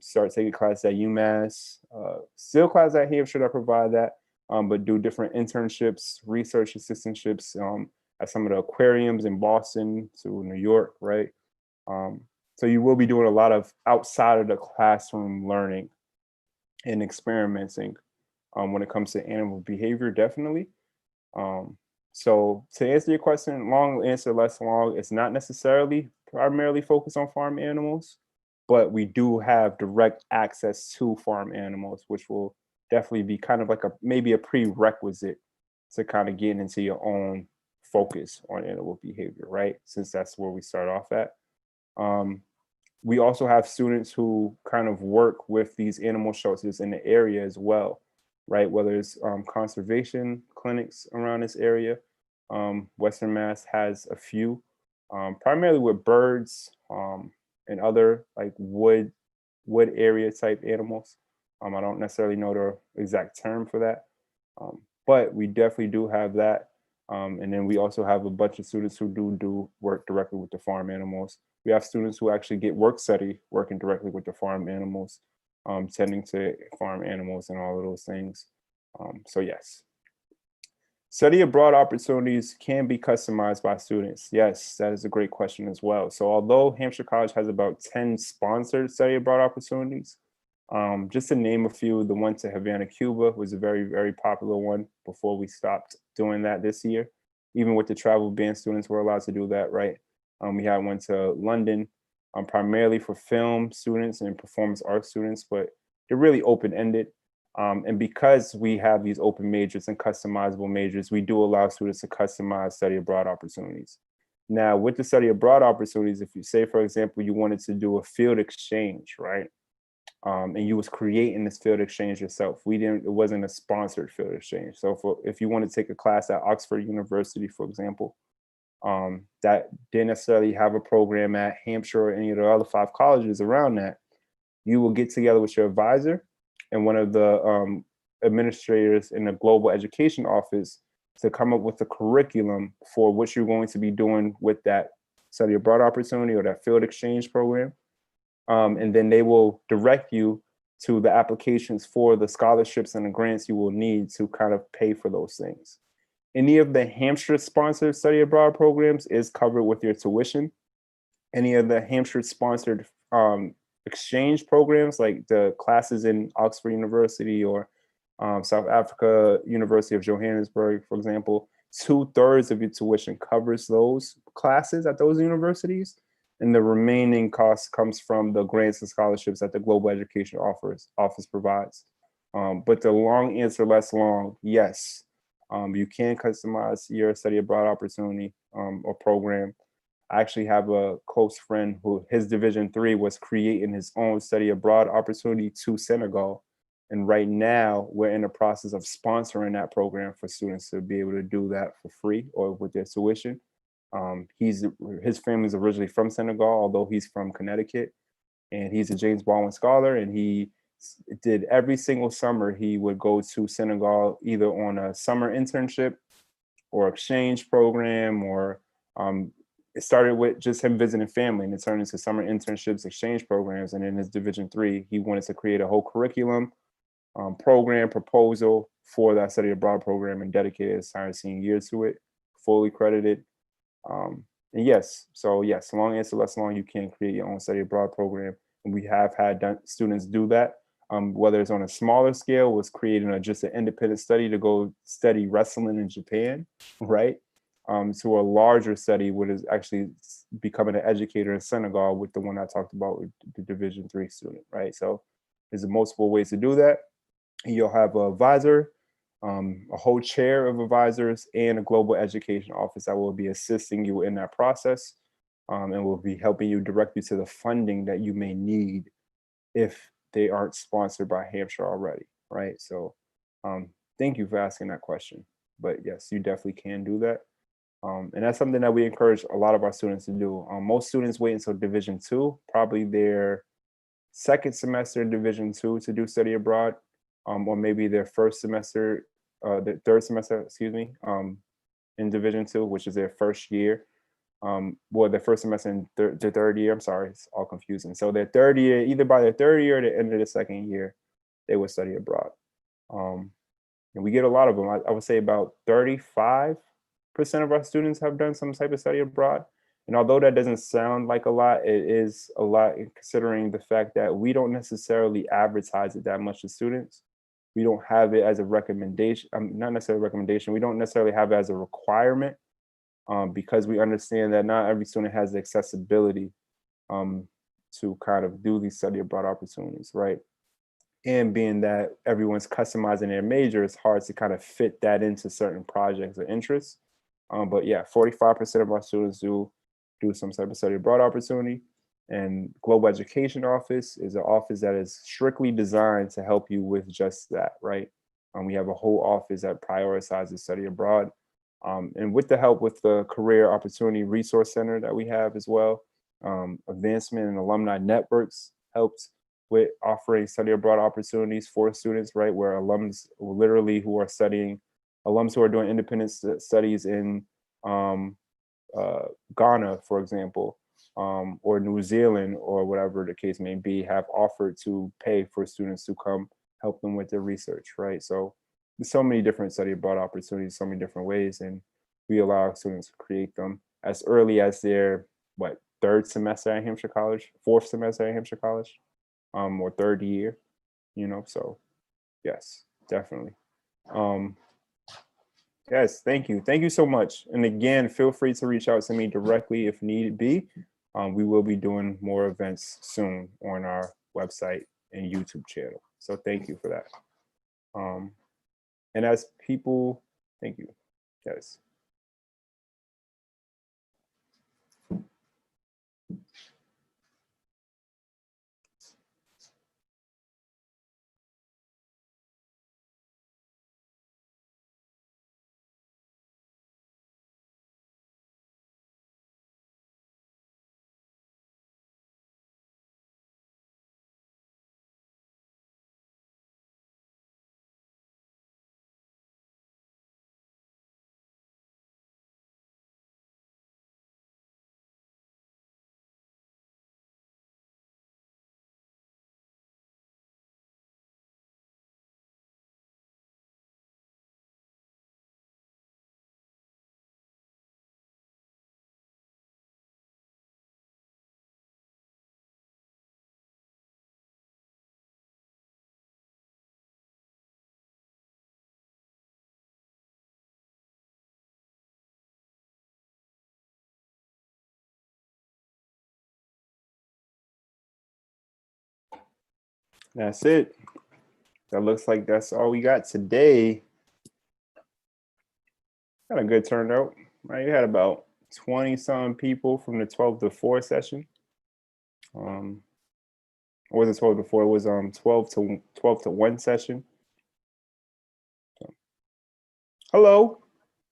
Start taking classes at UMass, still classes at Hampshire that provide that, but do different internships, research assistantships at some of the aquariums in Boston to New York, right? So you will be doing a lot of outside of the classroom learning and experimenting when it comes to animal behavior, definitely. So to answer your question, long answer, less long, it's not necessarily primarily focused on farm animals, but we do have direct access to farm animals, which will definitely be kind of like maybe a prerequisite to kind of getting into your own focus on animal behavior, right? Since that's where we start off at. We also have students who kind of work with these animal shelters in the area as well, right? Whether it's conservation clinics around this area. Western Mass has a few, primarily with birds and other like wood area type animals. I don't necessarily know the exact term for that, but we definitely do have that. And then we also have a bunch of students who do work directly with the farm animals. We have students who actually get work study working directly with the farm animals, tending to farm animals and all of those things. So yes. Study abroad opportunities can be customized by students. Yes, that is a great question as well. So although Hampshire College has about 10 sponsored study abroad opportunities, just to name a few, the one to Havana, Cuba was a very, very popular one before we stopped doing that this year. Even with the travel ban, students were allowed to do that, right? We had one to London, primarily for film students and performance art students, but they're really open-ended. And because we have these open majors and customizable majors, we do allow students to customize study abroad opportunities. Now, with the study abroad opportunities, if you say, for example, you wanted to do a field exchange, right? And you was creating this field exchange yourself. It wasn't a sponsored field exchange. So if you want to take a class at Oxford University, for example, that didn't necessarily have a program at Hampshire or any of the other 5 colleges around that, you will get together with your advisor and one of the administrators in the global education office to come up with a curriculum for what you're going to be doing with that study abroad opportunity or that field exchange program. And then they will direct you to the applications for the scholarships and the grants you will need to kind of pay for those things. Any of the Hampshire sponsored study abroad programs is covered with your tuition. Any of the Hampshire sponsored exchange programs, like the classes in Oxford University or South Africa University of Johannesburg, for example, 2/3 of your tuition covers those classes at those universities. And the remaining cost comes from the grants and scholarships that the Global Education Office provides. But the long answer, less long, yes, you can customize your study abroad opportunity or program. I actually have a close friend who his Division 3 was creating his own study abroad opportunity to Senegal. And right now we're in the process of sponsoring that program for students to be able to do that for free or with their tuition. His family's originally from Senegal, although he's from Connecticut, and he's a James Baldwin scholar. And he did every single summer he would go to Senegal either on a summer internship or exchange program, or it started with just him visiting family, and it turned into summer internships, exchange programs. And in his Division 3, he wanted to create a whole curriculum, program proposal for that study abroad program and dedicated his entire senior year to it, fully credited. And yes, so yes, long answer, less long, you can create your own study abroad program. And we have had students do that, whether it's on a smaller scale, was creating just an independent study to go study wrestling in Japan, right? To a larger study, what is actually becoming an educator in Senegal with the one I talked about with the Division 3 student, right? So there's multiple ways to do that. You'll have an advisor, a whole chair of advisors, and a global education office that will be assisting you in that process, and will be helping you direct you to the funding that you may need if they aren't sponsored by Hampshire already, right? So thank you for asking that question. But yes, you definitely can do that. And that's something that we encourage a lot of our students to do. Most students wait until Division 2, probably their second semester in Division 2 to do study abroad, or maybe their first semester, their third semester, excuse me, in Division 2, which is their first year. Well, their first semester in the third year. I'm sorry, it's all confusing. So their third year, either by their third year or the end of the second year, they would study abroad. And we get a lot of them. I would say about 35% of our students have done some type of study abroad. And although that doesn't sound like a lot, it is a lot considering the fact that we don't necessarily advertise it that much to students. We don't have it as a recommendation, not necessarily a recommendation. We don't necessarily have it as a requirement, because we understand that not every student has the accessibility to kind of do these study abroad opportunities, right? And being that everyone's customizing their major, it's hard to kind of fit that into certain projects or interests. But yeah, 45% of our students do some type of study abroad opportunity. And Global Education Office is an office that is strictly designed to help you with just that, right? We have a whole office that prioritizes study abroad. And with the help with the Career Opportunity Resource Center that we have as well, Advancement and Alumni Networks helps with offering study abroad opportunities for students, right? Where alums literally who are studying, alums who are doing independent studies in Ghana, for example, or New Zealand, or whatever the case may be, have offered to pay for students to come help them with their research, right? So there's so many different study abroad opportunities, so many different ways, and we allow our students to create them as early as their third semester at Hampshire College, fourth semester at Hampshire College, or third year, so yes, definitely. Yes, thank you so much. And again, feel free to reach out to me directly if need be. We will be doing more events soon on our website and YouTube channel, so thank you for that. And as people, thank you, yes. That's it. That looks like that's all we got today. Got a good turnout. Right, you had about 20 some people from the 12 to 4 session. Or was it 12 to 4? It was 12 to 1 session. So, hello,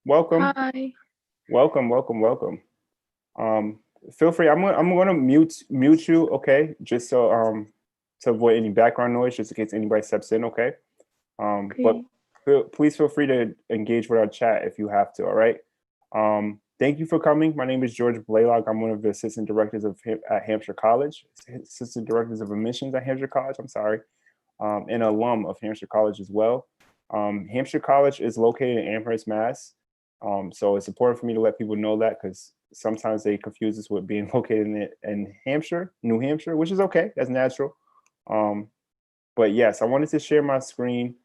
welcome, Hi. welcome. Feel free. I'm gonna mute you, okay? Just so to avoid any background noise, just in case anybody steps in, okay? But Okay. please feel free to engage with our chat if you have to. All right. Thank you for coming. My name is George Blaylock. I'm one of the assistant directors at Hampshire College, assistant directors of admissions at Hampshire College. I'm sorry, an alum of Hampshire College as well. Hampshire College is located in Amherst, Mass. So it's important for me to let people know that because sometimes they confuse us with being located in Hampshire, New Hampshire, which is okay. That's natural. Um, but yes, I wanted to share my screen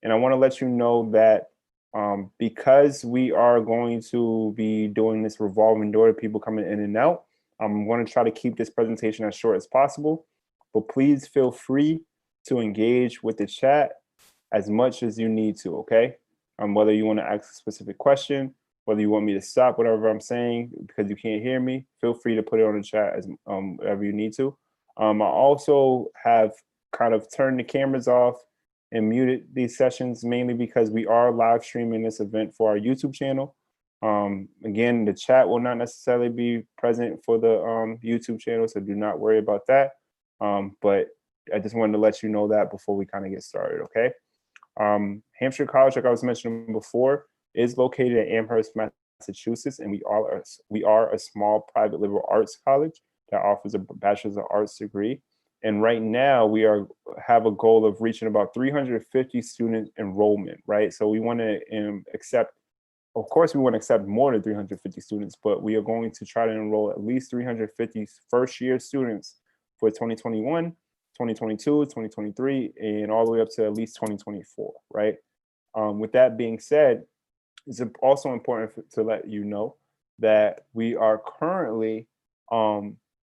and I want to let you know that because we are going to be doing this revolving door, people coming in and out, I'm going to try to keep this presentation as short as possible. But please feel free to engage with the chat as much as you need to, okay? Whether you want to ask a specific question, whether you want me to stop whatever I'm saying because you can't hear me, feel free to put it on the chat as whatever you need to. I also have kind of turned the cameras off and muted these sessions mainly because we are live streaming this event for our YouTube channel. Again, the chat will not necessarily be present for the YouTube channel, so do not worry about that. But I just wanted to let you know that before we kind of get started, okay? Hampshire College, like I was mentioning before, is located in Amherst, Massachusetts, and we are a small private liberal arts college that offers a bachelor's of arts degree. And right now, have a goal of reaching about 350 student enrollment, right? So we want to accept, of course, we want to accept more than 350 students, but we are going to try to enroll at least 350 first-year students for 2021. 2022, 2023, and all the way up to at least 2024, right? With that being said, it's also important to let you know that we are currently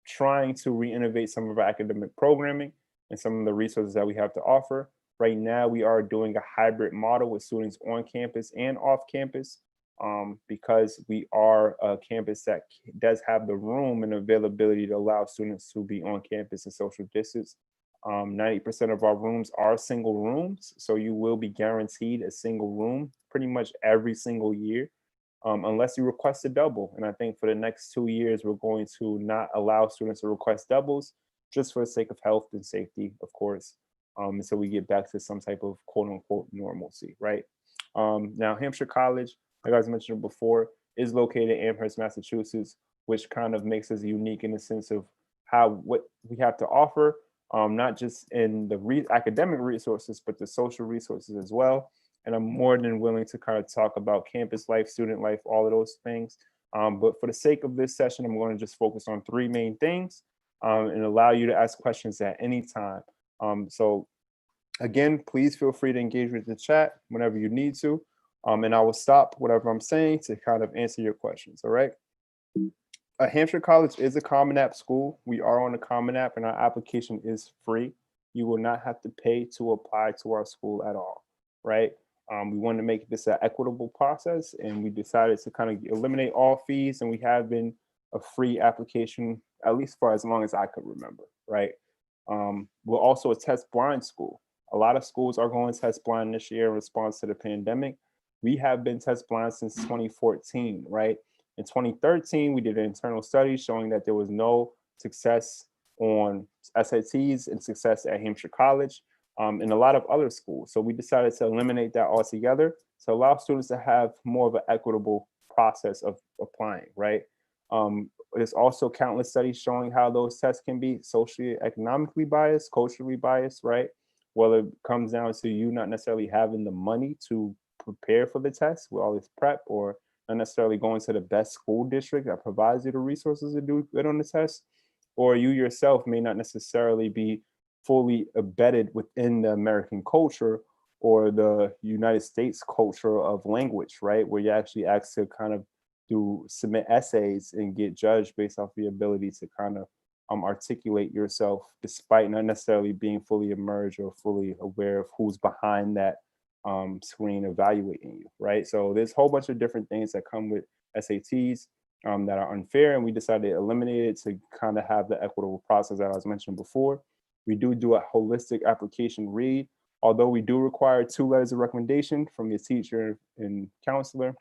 trying to re-innovate some of our academic programming and some of the resources that we have to offer. Right now, we are doing a hybrid model with students on campus and off campus because we are a campus that does have the room and availability to allow students to be on campus and social distance. 90% of our rooms are single rooms, so you will be guaranteed a single room pretty much every single year, unless you request a double. And I think for the next 2 years, we're going to not allow students to request doubles just for the sake of health and safety, of course, until we get back to some type of quote unquote normalcy, right? Now, Hampshire College, like I was mentioning before, is located in Amherst, Massachusetts, which kind of makes us unique in the sense of what we have to offer, not just in the academic resources, but the social resources as well. And I'm more than willing to kind of talk about campus life, student life, all of those things. But for the sake of this session, I'm going to just focus on three main things and allow you to ask questions at any time. So again, please feel free to engage with the chat whenever you need to. And I will stop whatever I'm saying to kind of answer your questions, all right? Hampshire College is a Common App school. We are on the Common App and our application is free. You will not have to pay to apply to our school at all, right? We wanted to make this an equitable process and we decided to kind of eliminate all fees and we have been a free application, at least for as long as I could remember, right? We're also a test blind school. A lot of schools are going test blind this year in response to the pandemic. We have been test blind since 2014, right? In 2013, we did an internal study showing that there was no success on SATs and success at Hampshire College and a lot of other schools. So we decided to eliminate that altogether to allow students to have more of an equitable process of applying, right? There's also countless studies showing how those tests can be socially, economically biased, culturally biased, right? Well, it comes down to you not necessarily having the money to prepare for the test with all this prep or not necessarily going to the best school district that provides you the resources to do good on the test, or you yourself may not necessarily be fully embedded within the American culture or the United States culture of language, right? Where you actually asked to kind of submit essays and get judged based off the ability to kind of articulate yourself despite not necessarily being fully immersed or fully aware of who's behind that screen evaluating you, right? So there's a whole bunch of different things that come with SATs that are unfair, and we decided to eliminate it to kind of have the equitable process that I was mentioned before. We do a holistic application read, although we do require 2 letters of recommendation from your teacher and counselor.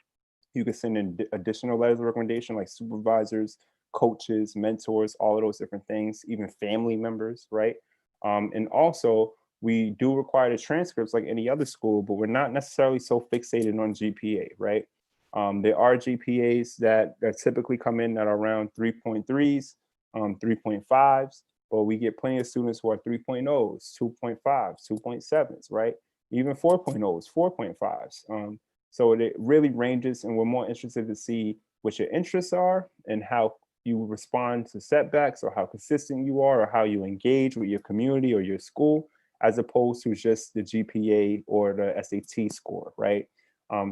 You can send in additional letters of recommendation like supervisors, coaches, mentors, all of those different things, even family members, right? And also, we do require the transcripts like any other school, but we're not necessarily so fixated on GPA, right? There are GPAs that typically come in at around 3.3s, 3.5s, but we get plenty of students who are 3.0s, 2.5s, 2.7s, right? Even 4.0s, 4.5s. So it really ranges, and we're more interested to see what your interests are and how you respond to setbacks, or how consistent you are, or how you engage with your community or your school, as opposed to just the GPA or the SAT score, right?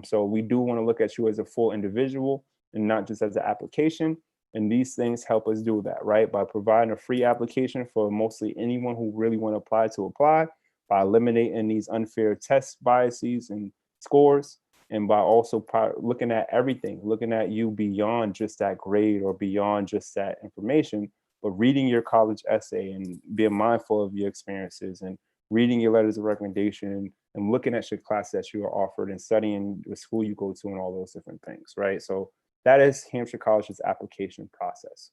So we do want to look at you as a full individual and not just as an application. And these things help us do that, right? By providing a free application for mostly anyone who really want to apply, by eliminating these unfair test biases and scores, and by also looking at everything, looking at you beyond just that grade or beyond just that information, but reading your college essay and being mindful of your experiences, and reading your letters of recommendation, and looking at your class that you are offered, and studying the school you go to, and all those different things, right? So that is Hampshire College's application process.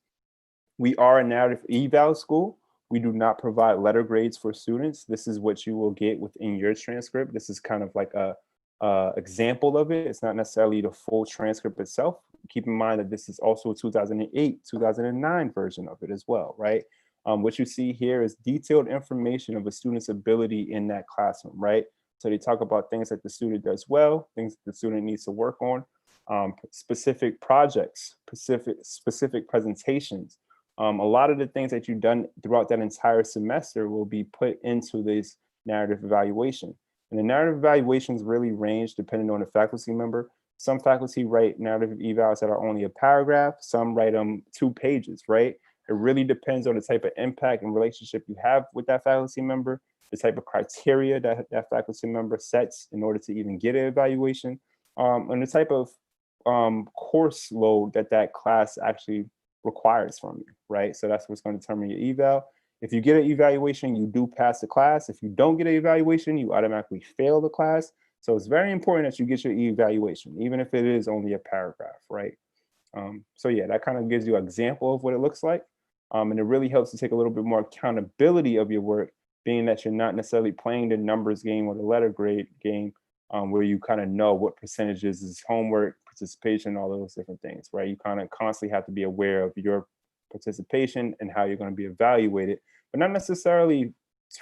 We are a narrative eval school. We do not provide letter grades for students. This is what you will get within your transcript. This is kind of like a example of it. It's not necessarily the full transcript itself. Keep in mind that this is also a 2008, 2009 version of it as well, right? What you see here is detailed information of a student's ability in that classroom, right? So they talk about things that the student does well, things that the student needs to work on, specific projects, specific presentations. A lot of the things that you've done throughout that entire semester will be put into this narrative evaluation. And the narrative evaluations really range depending on the faculty member. Some faculty write narrative evals that are only a paragraph, some write them 2 pages, right? It really depends on the type of impact and relationship you have with that faculty member, the type of criteria that that faculty member sets in order to even get an evaluation, and the type of course load that that class actually requires from you, right? So that's what's going to determine your eval. If you get an evaluation, you do pass the class. If you don't get an evaluation, you automatically fail the class. So it's very important that you get your evaluation, even if it is only a paragraph, right? So yeah, that kind of gives you an example of what it looks like. And it really helps to take a little bit more accountability of your work, being that you're not necessarily playing the numbers game or the letter grade game, where you kind of know what percentages is homework, participation, all those different things, right? You kind of constantly have to be aware of your participation and how you're going to be evaluated, but not necessarily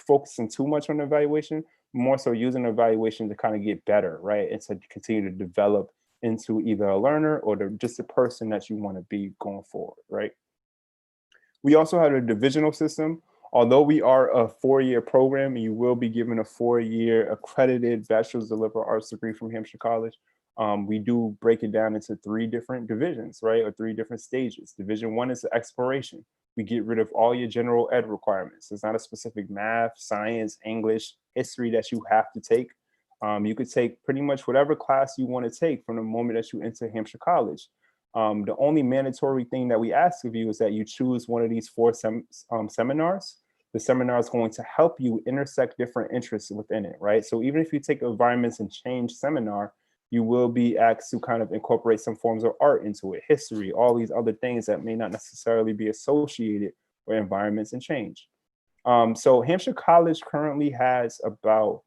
focusing too much on the evaluation, more so using the evaluation to kind of get better, right? And to continue to develop into either a learner or just a person that you want to be going forward, right? We also have a divisional system. Although we are a 4-year program, and you will be given a 4-year accredited bachelor's of liberal arts degree from Hampshire College, we do break it down into 3 different divisions, right? Or 3 different stages. Division 1 is the exploration. We get rid of all your general ed requirements. There's not a specific math, science, English, history that you have to take. You could take pretty much whatever class you want to take from the moment that you enter Hampshire College. The only mandatory thing that we ask of you is that you choose one of these 4 seminars. The seminar is going to help you intersect different interests within it, right? So even if you take environments and change seminar, you will be asked to kind of incorporate some forms of art into it, history, all these other things that may not necessarily be associated with environments and change. So Hampshire College currently has about,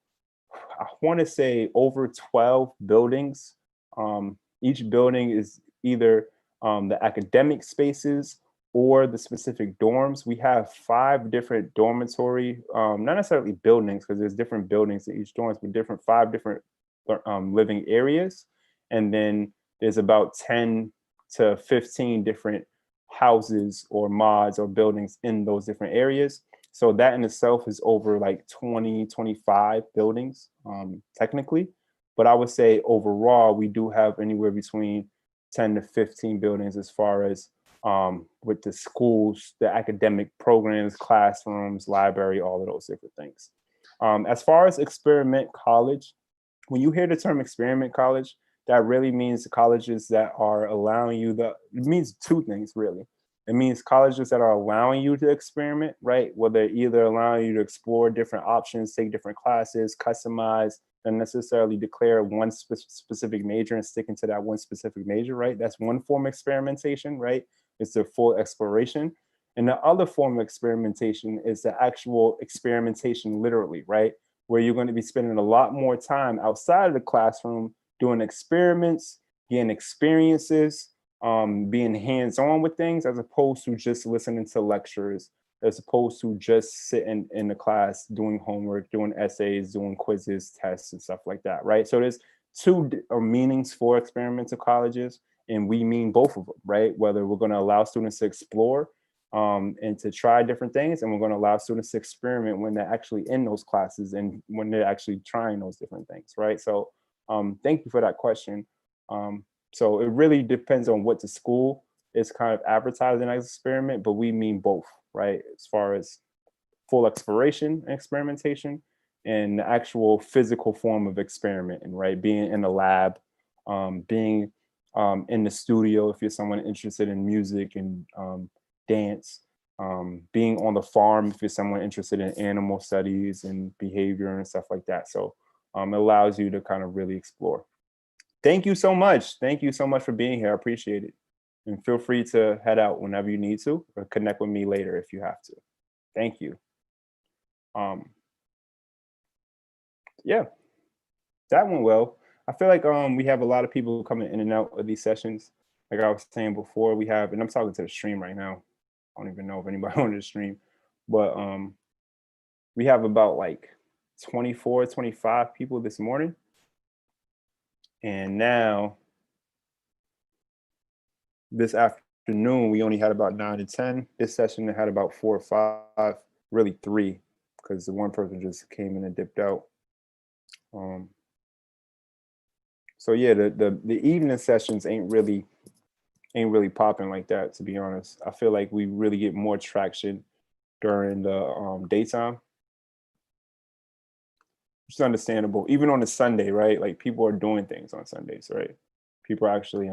I want to say, over 12 buildings. Each building is either the academic spaces or the specific dorms. We have 5 different dormitory, not necessarily buildings, because there's different buildings in each dorms, but 5 different living areas. And then there's about 10 to 15 different houses or mods or buildings in those different areas. So that in itself is over like 20, 25 buildings, technically. But I would say overall, we do have anywhere between 10 to 15 buildings as far as with the schools, the academic programs, classrooms, library, all of those different things. As far as experiment college, when you hear the term experiment college, that really means colleges that are allowing you it means two things really. It means colleges that are allowing you to experiment, right? Where they're either allowing you to explore different options, take different classes, customize, and necessarily declare one specific major and sticking to that one specific major, right? That's one form of experimentation, right? It's the full exploration. And the other form of experimentation is the actual experimentation, literally, right? Where you're going to be spending a lot more time outside of the classroom doing experiments, getting experiences, being hands-on with things, as opposed to just listening to lectures, as opposed to just sitting in the class doing homework, doing essays, doing quizzes, tests, and stuff like that, right? So there's two meanings for experimental colleges, and we mean both of them, right? Whether we're going to allow students to explore and to try different things, and we're going to allow students to experiment when they're actually in those classes and when they're actually trying those different things, right? So thank you for that question. So it really depends on what the school is kind of advertising as experiment, but we mean both, right? As far as full exploration and experimentation and the actual physical form of experiment, and right, being in the lab, being in the studio if you're someone interested in music and dance, being on the farm if you're someone interested in animal studies and behavior and stuff like that. So it allows you to kind of really explore. Thank you so much. Thank you so much for being here. I appreciate it. And feel free to head out whenever you need to, or connect with me later if you have to. Thank you. Yeah, that went well. I feel like we have a lot of people coming in and out of these sessions. Like I was saying before, we have, and I'm talking to the stream right now. I don't even know if anybody on the stream, but we have about like 24, 25 people this morning. And now this afternoon, we only had about 9 to 10. This session had about 4 or 5, really 3, because the one person just came in and dipped out. So yeah, the evening sessions ain't really popping like that, to be honest. I feel like we really get more traction during the daytime. It's understandable, even on a Sunday, right? Like people are doing things on Sundays, right? People are actually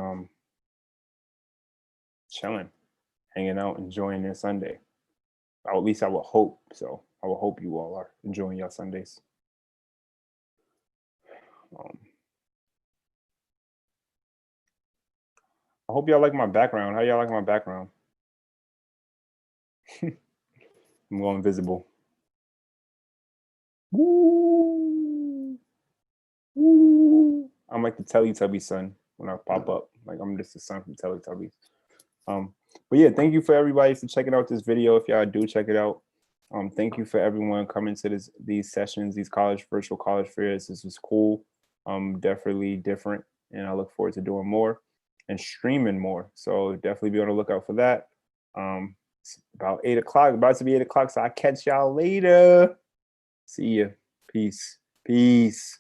chilling, hanging out, enjoying their Sunday. Or at least I would hope so. I would hope you all are enjoying your Sundays. I hope y'all like my background. How y'all like my background? I'm going visible. Woo! Woo! I'm like the Teletubby son when I pop up. Like I'm just the son from Teletubbies. But yeah, thank you for everybody for checking out this video. If y'all do check it out, thank you for everyone coming to these sessions, these virtual college fairs. This was cool. Definitely different, and I look forward to doing more and streaming more. So definitely be on the lookout for that. It's about 8 o'clock, about to be 8 o'clock. So I'll catch y'all later. See ya. Peace. Peace.